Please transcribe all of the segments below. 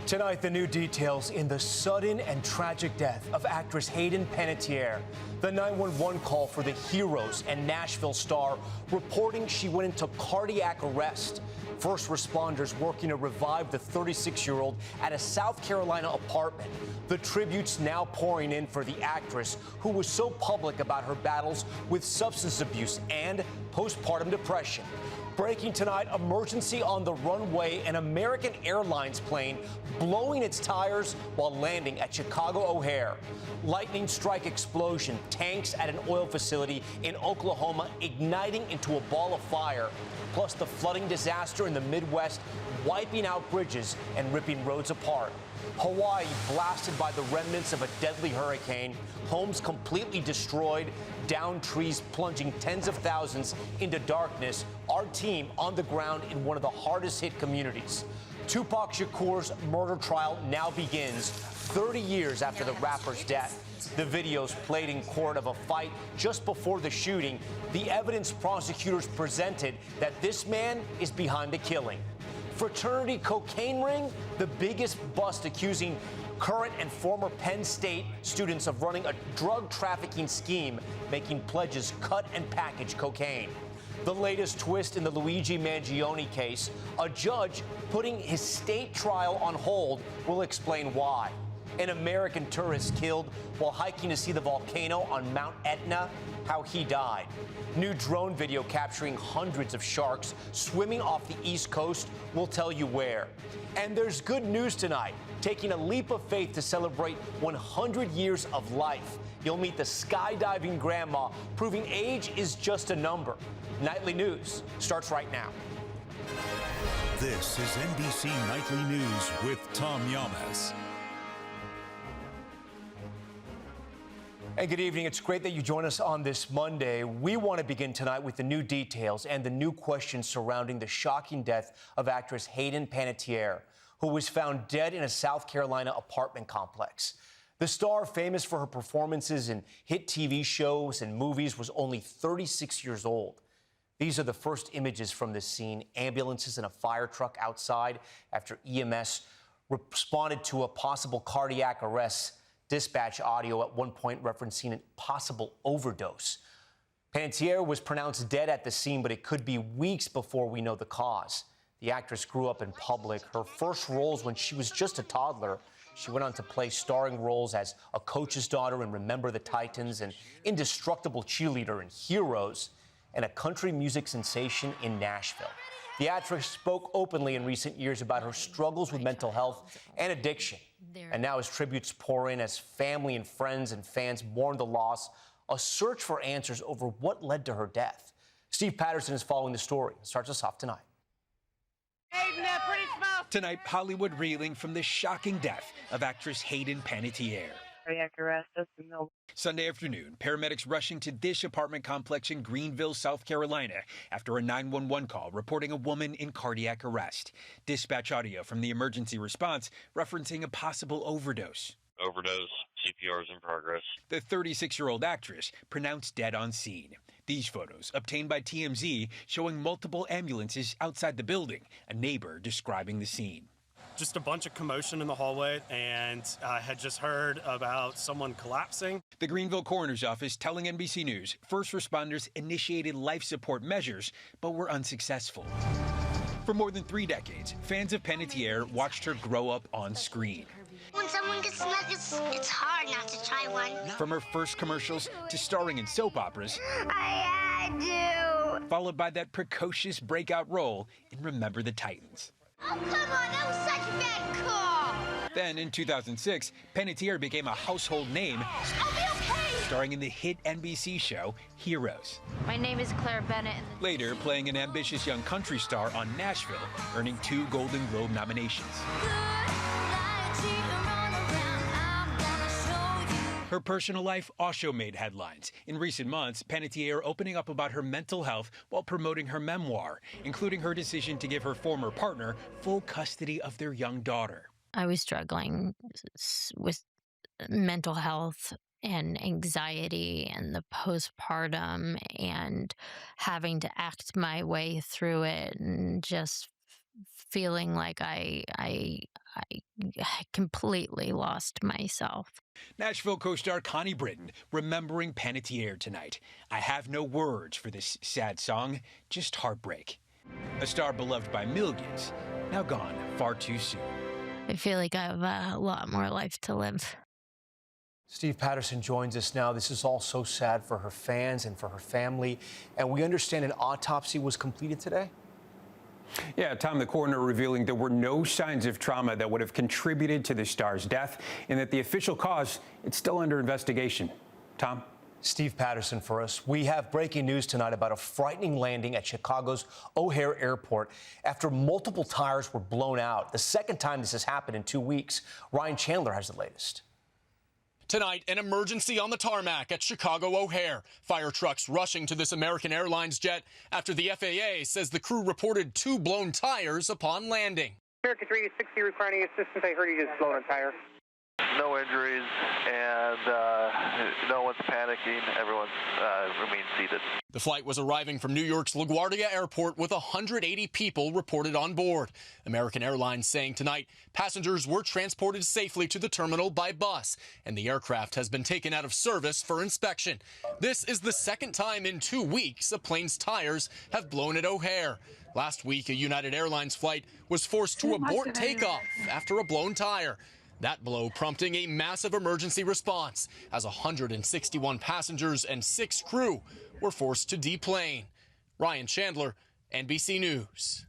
Tonight, the new details in the sudden and tragic death of actress Hayden Panettiere. The 911 call for the Heroes and Nashville star reporting she went into cardiac arrest. First responders working to revive the 36-year-old at a South Carolina apartment. The tributes now pouring in for the actress who was so public about her battles with substance abuse and postpartum depression. Breaking tonight, emergency on the runway, an American Airlines plane blowing its tires while landing at Chicago O'Hare. Lightning strike explosion, tanks at an oil facility in Oklahoma igniting into a ball of fire, plus the flooding disaster in the Midwest wiping out bridges and ripping roads apart. Hawaii blasted by the remnants of a deadly hurricane, homes completely destroyed, downed trees plunging tens of thousands into darkness. Our team on the ground in one of the hardest hit communities. Tupac Shakur's murder trial now begins 30 years after the rapper's death. The videos played in court of a fight just before the shooting. The evidence prosecutors presented that this man is behind the killing. Fraternity cocaine ring, the biggest bust accusing current and former Penn State students of running a drug trafficking scheme, making pledges cut and package cocaine. The latest twist in the Luigi Mangione case, a judge putting his state trial on hold. Will explain why. An American tourist killed while hiking to see the volcano on Mount Etna, how he died. New drone video capturing hundreds of sharks swimming off the East Coast. We'll tell you where. And there's good news tonight. Taking a leap of faith to celebrate 100 years of life. You'll meet the skydiving grandma, proving age is just a number. Nightly News starts right now. This is NBC Nightly News with Tom Llamas. And good evening. It's great that you join us on this Monday. We want to begin tonight with the new details and the new questions surrounding the shocking death of actress Hayden Panettiere, who was found dead in a South Carolina apartment complex. The star, famous for her performances in hit TV shows and movies, was only 36 years old. These are the first images from this scene. Ambulances and a fire truck outside after EMS responded to a possible cardiac arrest. Dispatch audio at one point referencing a possible overdose. Panettiere was pronounced dead at the scene, but it could be weeks before we know the cause. The actress grew up in public. Her first roles when she was just a toddler. She went on to play starring roles as a coach's daughter in Remember the Titans, an indestructible cheerleader in Heroes, and a country music sensation in Nashville. The actress spoke openly in recent years about her struggles with mental health and addiction. And now as tributes pour in, as family and friends and fans mourn the loss, a search for answers over what led to her death. Steve Patterson is following the story. Starts us off tonight. Tonight, Hollywood reeling from the shocking death of actress Hayden Panettiere. Cardiac arrest. Sunday afternoon, paramedics rushing to this apartment complex in Greenville, South Carolina, after a 911 call reporting a woman in cardiac arrest. Dispatch audio from the emergency response referencing a possible overdose. Overdose, CPR is in progress. The 36-year-old actress pronounced dead on scene. These photos, obtained by TMZ, showing multiple ambulances outside the building, a neighbor describing the scene. Just a bunch of commotion in the hallway, and I had just heard about someone collapsing. The Greenville Coroner's Office telling NBC News first responders initiated life support measures, but were unsuccessful. For more than 3 decades, fans of Panettiere watched her grow up on screen. When someone gets nuggets, it's hard not to try one. From her first commercials to starring in soap operas, I had to. Followed by that precocious breakout role in Remember the Titans. Oh, come on, that was such a bad call. Then, in 2006, Panettiere became a household name, I'll be okay. starring in the hit NBC show Heroes. My name is Claire Bennett. Later, playing an ambitious young country star on Nashville, earning 2 Golden Globe nominations. Her personal life also made headlines. In recent months, Panettiere opening up about her mental health while promoting her memoir, including her decision to give her former partner full custody of their young daughter. I was struggling with mental health and anxiety and the postpartum and having to act my way through it and just feeling like I I completely lost myself. Nashville co-star Connie Britton remembering Panettiere tonight. I have no words for this sad song, just heartbreak. A star beloved by millions, now gone far too soon. I feel like I have a lot more life to live. Steve Patterson joins us now. This is all so sad for her fans and for her family. And we understand an autopsy was completed today? Yeah, Tom, the coroner revealing there were no signs of trauma that would have contributed to the star's death and that the official cause, it's still under investigation. Tom? Steve Patterson for us. We have breaking news tonight about a frightening landing at Chicago's O'Hare Airport after multiple tires were blown out. The second time this has happened in 2 weeks. Ryan Chandler has the latest. Tonight, an emergency on the tarmac at Chicago O'Hare. Fire trucks rushing to this American Airlines jet after the FAA says the crew reported 2 blown tires upon landing. American 360 requiring assistance. I heard he just blown a tire. No injuries, and no one's panicking. Everyone remains seated. The flight was arriving from New York's LaGuardia Airport with 180 people reported on board. American Airlines saying tonight passengers were transported safely to the terminal by bus, and the aircraft has been taken out of service for inspection. This is the second time in 2 weeks a plane's tires have blown at O'Hare. Last week, a United Airlines flight was forced to abort takeoff after a blown tire. That blow prompting a massive emergency response as 161 passengers and 6 crew were forced to deplane. Ryan Chandler, NBC News.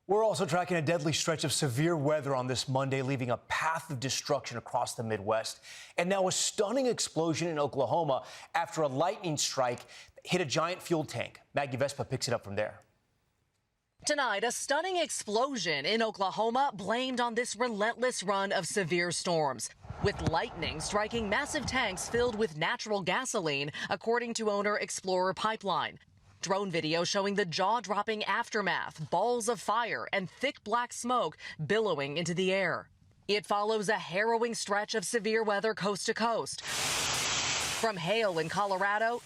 We're also tracking a deadly stretch of severe weather on this Monday, leaving a path of destruction across the Midwest. And now a stunning explosion in Oklahoma after a lightning strike hit a giant fuel tank. Maggie Vespa picks it up from there. Tonight, a stunning explosion in Oklahoma blamed on this relentless run of severe storms, with lightning striking massive tanks filled with natural gasoline, according to owner Explorer Pipeline. Drone video showing the jaw-dropping aftermath, balls of fire, and thick black smoke billowing into the air. It follows a harrowing stretch of severe weather coast to coast, from hail in Colorado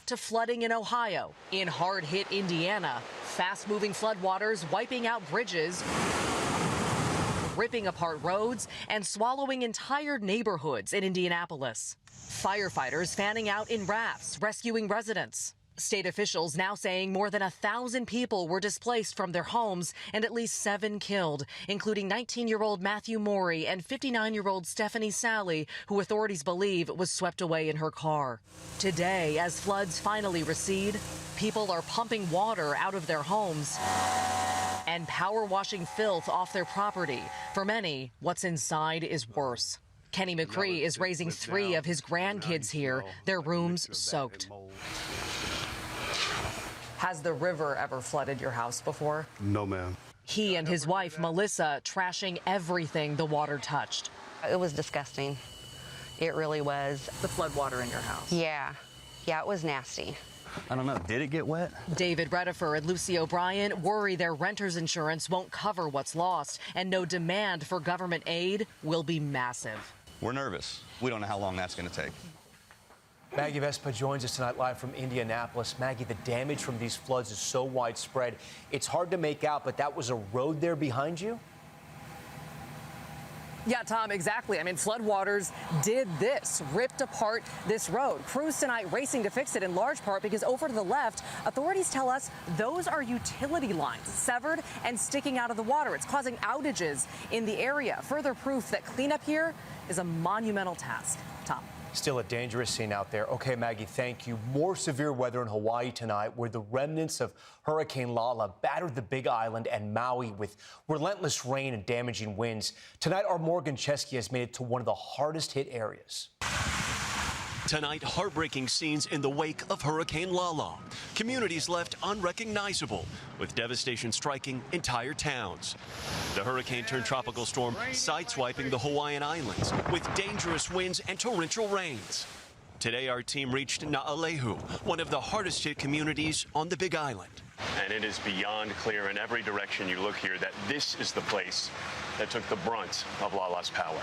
to flooding in Ohio. In hard-hit Indiana, fast-moving floodwaters wiping out bridges, ripping apart roads, and swallowing entire neighborhoods in Indianapolis. Firefighters fanning out in rafts, rescuing residents. State officials now saying more than 1,000 people were displaced from their homes and at least 7 killed, including 19-year-old Matthew Morey and 59-year-old Stephanie Sally, who authorities believe was swept away in her car. Today, as floods finally recede, people are pumping water out of their homes and power washing filth off their property. For many, what's inside is worse. Kenny McCree is raising 3 of his grandkids here, their rooms soaked. Has the river ever flooded your house before? No, ma'am. He and his wife, Melissa, trashing everything the water touched. It was disgusting. It really was. The flood water in your house? Yeah, it was nasty. I don't know. Did it get wet? David Redifer and Lucy O'Brien worry their renter's insurance won't cover what's lost, and no demand for government aid will be massive. We're nervous. We don't know how long that's going to take. Maggie Vespa joins us tonight live from Indianapolis. Maggie, the damage from these floods is so widespread, it's hard to make out, but that was a road there behind you? Yeah, Tom, exactly. I mean, floodwaters did this, ripped apart this road. Crews tonight racing to fix it in large part because over to the left, authorities tell us those are utility lines severed and sticking out of the water. It's causing outages in the area. Further proof that cleanup here is a monumental task. Tom. Still a dangerous scene out there. Okay, Maggie, thank you. More severe weather in Hawaii tonight, where the remnants of Hurricane Lala battered the Big Island and Maui with relentless rain and damaging winds. Tonight, our Morgan Chesky has made it to one of the hardest hit areas. Tonight, heartbreaking scenes in the wake of Hurricane Lala. Communities left unrecognizable, with devastation striking entire towns. The hurricane turned tropical storm sideswiping the Hawaiian Islands with dangerous winds and torrential rains. Today, our team reached Na'alehu, one of the hardest hit communities on the Big Island. And it is beyond clear in every direction you look here that this is the place that took the brunt of Lala's power.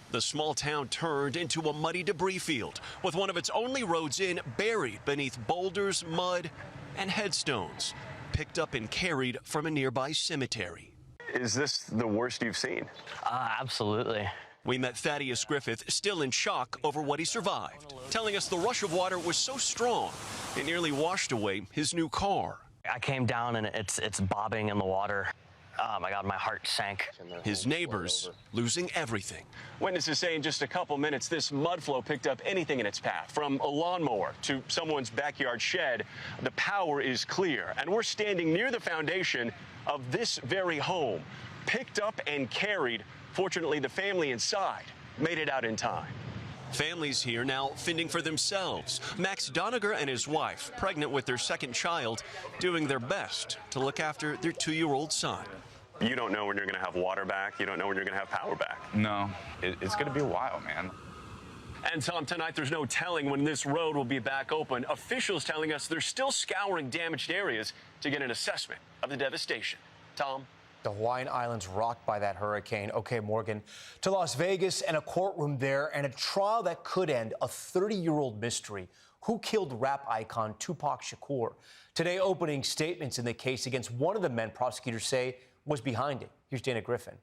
The small town turned into a muddy debris field, with one of its only roads in buried beneath boulders, mud, and headstones, picked up and carried from a nearby cemetery. Is this the worst you've seen? Absolutely. We met Thaddeus Griffith, still in shock over what he survived, telling us the rush of water was so strong it nearly washed away his new car. I came down and it's bobbing in the water. Oh my God, my heart sank. His neighbors losing everything. Witnesses say in just a couple minutes, this mud flow picked up anything in its path, from a lawnmower to someone's backyard shed. The power is clear, and we're standing near the foundation of this very home, picked up and carried. Fortunately, the family inside made it out in time. Families here now fending for themselves. Max Doniger and his wife, pregnant with their second child, doing their best to look after their 2-year-old son. You don't know when you're going to have water back. You don't know when you're going to have power back. No, it's going to be a while, man. And Tom, tonight there's no telling when this road will be back open. Officials telling us they're still scouring damaged areas to get an assessment of the devastation. Tom? The Hawaiian Islands rocked by that hurricane. Okay, Morgan, to Las Vegas and a courtroom there and a trial that could end a 30-year-old mystery. Who killed rap icon Tupac Shakur? Today, opening statements in the case against one of the men prosecutors say was behind it. Here's Dana Griffin.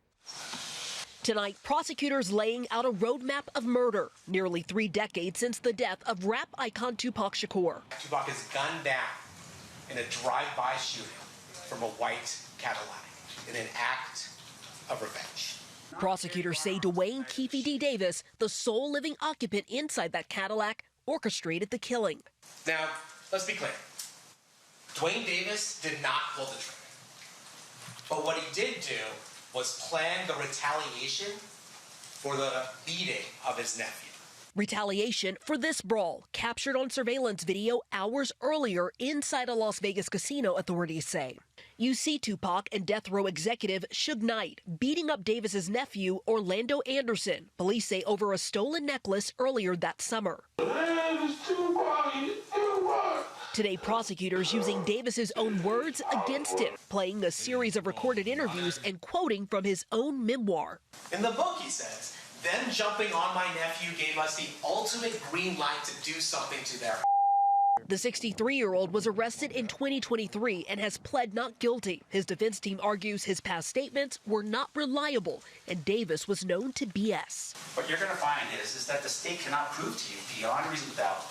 Tonight, prosecutors laying out a roadmap of murder, nearly 3 decades since the death of rap icon Tupac Shakur. Tupac is gunned down in a drive-by shooting from a white Cadillac in an act of revenge. Prosecutors say Dwayne Keefe D. Davis, the sole living occupant inside that Cadillac, orchestrated the killing. Now, let's be clear. Dwayne Davis did not pull the trigger. But what he did do was plan the retaliation for the beating of his nephew. Retaliation for this brawl, captured on surveillance video hours earlier inside a Las Vegas casino, authorities say. You see Tupac and death row executive Suge Knight beating up Davis's nephew, Orlando Anderson, police say over a stolen necklace earlier that summer. Today, prosecutors using Davis's own words against him, playing a series of recorded interviews and quoting from his own memoir. In the book, he says, "Them jumping on my nephew gave us the ultimate green light to do something to their." The 63-year-old was arrested in 2023 and has pled not guilty. His defense team argues his past statements were not reliable and Davis was known to BS. What you're going to find is that the state cannot prove to you beyond reasonable doubt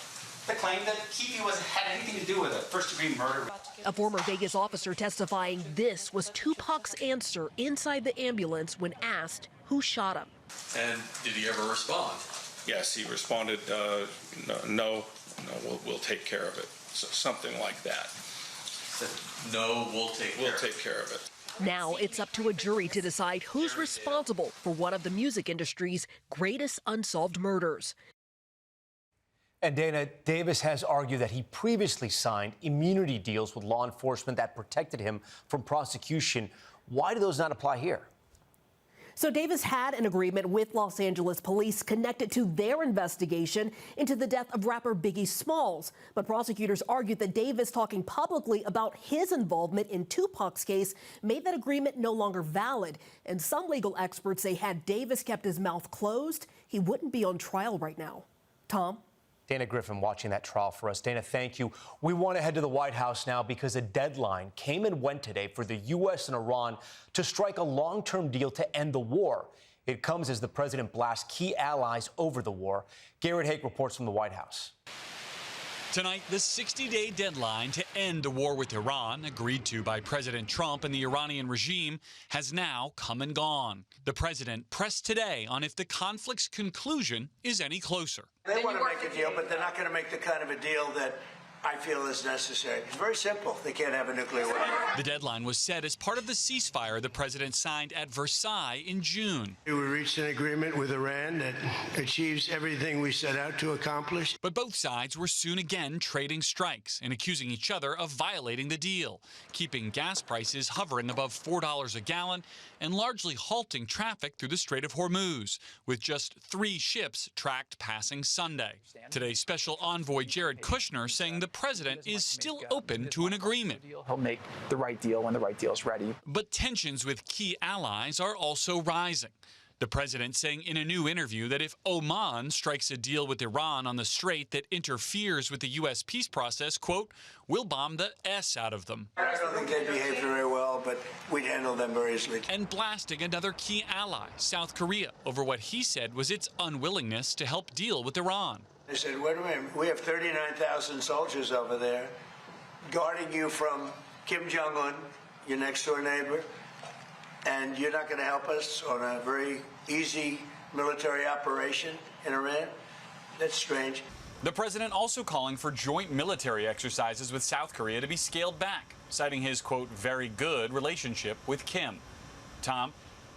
the claim that Keefe had anything to do with a first-degree murder. A former Vegas officer testifying this was Tupac's answer inside the ambulance when asked who shot him. And did he ever respond? Yes, he responded, no, we'll take care of it. So something like that. No, we'll take care of it. Now it's up to a jury to decide who's responsible for one of the music industry's greatest unsolved murders. And Dana, Davis has argued that he previously signed immunity deals with law enforcement that protected him from prosecution. Why do those not apply here? So Davis had an agreement with Los Angeles police connected to their investigation into the death of rapper Biggie Smalls. But prosecutors argued that Davis talking publicly about his involvement in Tupac's case made that agreement no longer valid. And some legal experts say had Davis kept his mouth closed, he wouldn't be on trial right now. Tom? Dana Griffin watching that trial for us. Dana, thank you. We want to head to the White House now because a deadline came and went today for the U.S. and Iran to strike a long-term deal to end the war. It comes as the president blasts key allies over the war. Garrett Haake reports from the White House. Tonight, the 60-day deadline to end the war with Iran, agreed to by President Trump and the Iranian regime, has now come and gone. The president pressed today on if the conflict's conclusion is any closer. They want to make a deal, but they're not going to make the kind of a deal that I feel is necessary. It's very simple. They can't have a nuclear weapon. The deadline was set as part of the ceasefire the president signed at Versailles in June. We reached an agreement with Iran that achieves everything we set out to accomplish. But both sides were soon again trading strikes and accusing each other of violating the deal, keeping gas prices hovering above $4 a gallon and largely halting traffic through the Strait of Hormuz, with just 3 ships tracked passing Sunday. Today, Special Envoy Jared Kushner saying the president is still open to an agreement. He'll make the right deal when the right deal is ready. But tensions with key allies are also rising. The president saying in a new interview that if Oman strikes a deal with Iran on the Strait that interferes with the U.S. peace process, quote, we'll bomb the S out of them. I don't think they behaved very well, but we'd handle them very easily. And blasting another key ally, South Korea, over what he said was its unwillingness to help deal with Iran. They said, wait a minute, we have 39,000 soldiers over there guarding you from Kim Jong-un, your next-door neighbor, and you're not going to help us on a very easy military operation in Iran? That's strange. The president also calling for joint military exercises with South Korea to be scaled back, citing his, quote, very good relationship with Kim. Tom?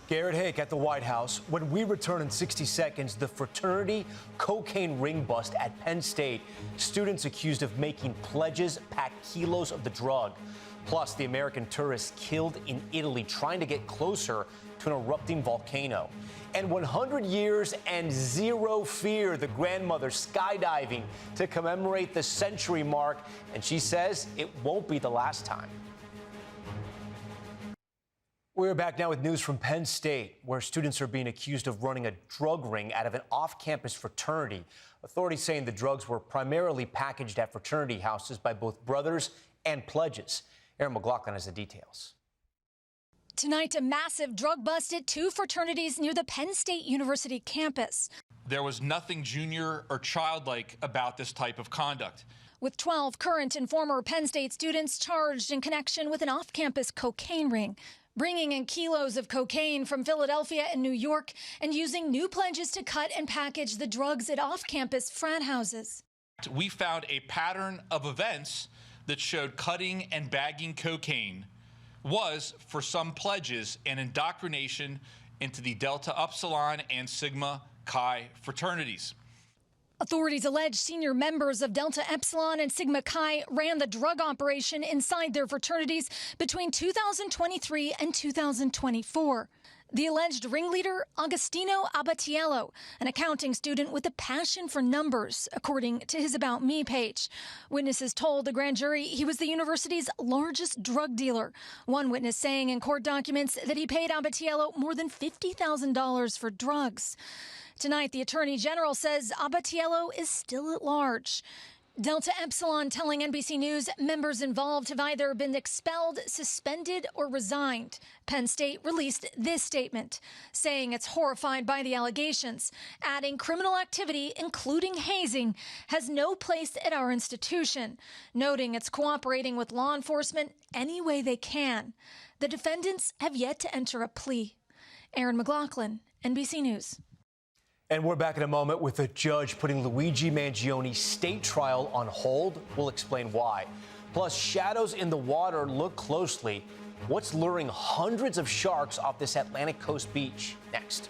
Garrett Hake at the White House. When we return in 60 seconds, the fraternity cocaine ring bust at Penn State. Students accused of making pledges pack kilos of the drug. Plus, the American tourist killed in Italy trying to get closer to an erupting volcano. And 100 years and zero fear, the grandmother skydiving to commemorate the century mark. And she says it won't be the last time. We're back now with news from Penn State, where students are being accused of running a drug ring out of an off-campus fraternity. Authorities saying the drugs were primarily packaged at fraternity houses by both brothers and pledges. Aaron McLaughlin has the details. Tonight, a massive drug bust at two fraternities near the Penn State University campus. There was nothing junior or childlike about this type of conduct. With 12 current and former Penn State students charged in connection with an off-campus cocaine ring, bringing in kilos of cocaine from Philadelphia and New York and using new pledges to cut and package the drugs at off-campus frat houses. We found a pattern of events that showed cutting and bagging cocaine was, for some pledges, an indoctrination into the Delta Upsilon and Sigma Chi fraternities. Authorities allege senior members of Delta Epsilon and Sigma Chi ran the drug operation inside their fraternities between 2023 and 2024. The alleged ringleader, Agostino Abatiello, an accounting student with a passion for numbers, according to his About Me page. Witnesses told the grand jury he was the university's largest drug dealer. One witness saying in court documents that he paid Abatiello more than $50,000 for drugs. Tonight, the Attorney General says Abatiello is still at large. Delta Epsilon telling NBC News members involved have either been expelled, suspended, or resigned. Penn State released this statement, saying it's horrified by the allegations, adding criminal activity, including hazing, has no place at our institution, noting it's cooperating with law enforcement any way they can. The defendants have yet to enter a plea. Aaron McLaughlin, NBC News. And we're back in a moment with a judge putting Luigi Mangione's state trial on hold. We'll explain why. Plus, shadows in the water. Look closely. What's luring hundreds of sharks off this Atlantic coast beach? Next.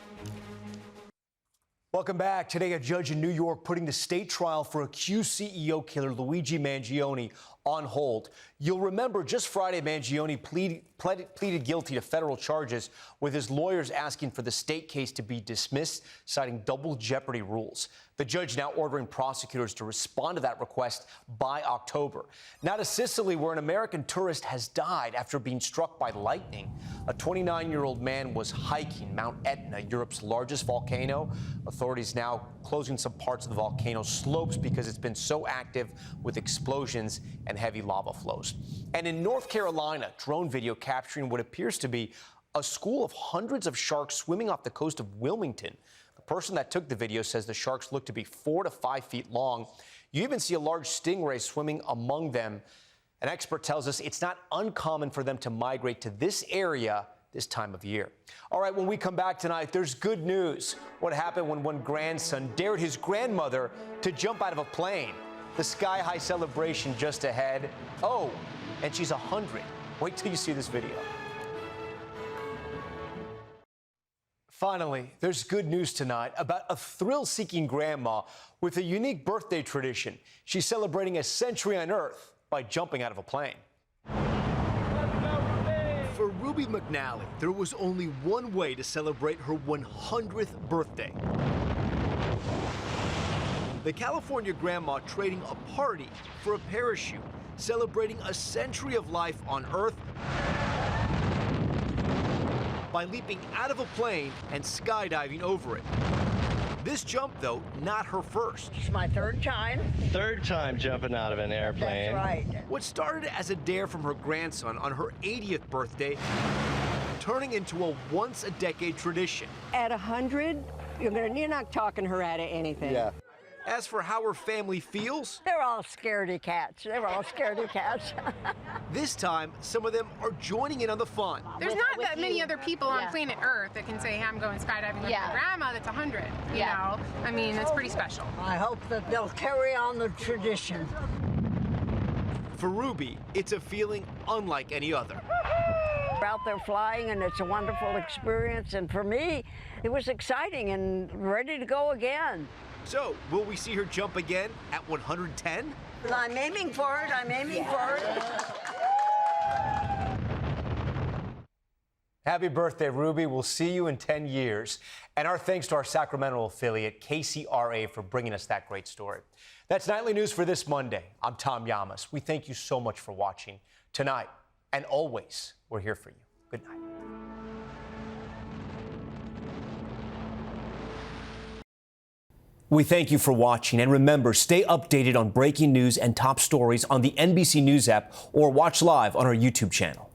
Welcome back. Today, a judge in New York putting the state trial for accused CEO killer Luigi Mangione on hold. You'll remember just Friday, Mangione pleaded guilty to federal charges, with his lawyers asking for the state case to be dismissed, citing double jeopardy rules. The judge now ordering prosecutors to respond to that request by October. Now to Sicily, where an American tourist has died after being struck by lightning. A 29-year-old man was hiking Mount Etna, Europe's largest volcano. Authorities now closing some parts of the volcano's slopes because it's been so active with explosions and heavy lava flows. And in North Carolina, drone video capturing what appears to be a school of hundreds of sharks swimming off the coast of Wilmington. The person that took the video says the sharks look to be 4 to 5 feet long. You even see a large stingray swimming among them. An expert tells us it's not uncommon for them to migrate to this area this time of year. All right, when we come back tonight, there's good news. What happened when one grandson dared his grandmother to jump out of a plane? The sky-high celebration just ahead. Oh, and she's 100. Wait till you see this video. Finally, there's good news tonight about a thrill-seeking grandma with a unique birthday tradition. She's celebrating a century on Earth by jumping out of a plane. For Ruby McNally, there was only one way to celebrate her 100th birthday. The California grandma trading a party for a parachute, celebrating a century of life on Earth by leaping out of a plane and skydiving over it. This jump, though, not her first. It's my third time. Third time jumping out of an airplane. That's right. What started as a dare from her grandson on her 80th birthday, turning into a once-a-decade tradition. At 100, you're not talking her out of anything. Yeah. As for how her family feels, they're all scaredy cats. They're all scaredy cats. this time, some of them are joining in on the fun. There's not that many other people on planet Earth that can say, hey, I'm going skydiving with my grandma that's 100, you know? I mean, it's pretty special. I hope that they'll carry on the tradition. For Ruby, it's a feeling unlike any other. We're out there flying, and it's a wonderful experience. And for me, it was exciting and ready to go again. So, will we see her jump again at 110? I'm aiming for it. I'm aiming for it. Happy birthday, Ruby. We'll see you in 10 years. And our thanks to our Sacramento affiliate, KCRA, for bringing us that great story. That's Nightly News for this Monday. I'm Tom Llamas. We thank you so much for watching. Tonight and always, we're here for you. Good night. We thank you for watching, and remember, stay updated on breaking news and top stories on the NBC News app or watch live on our YouTube channel.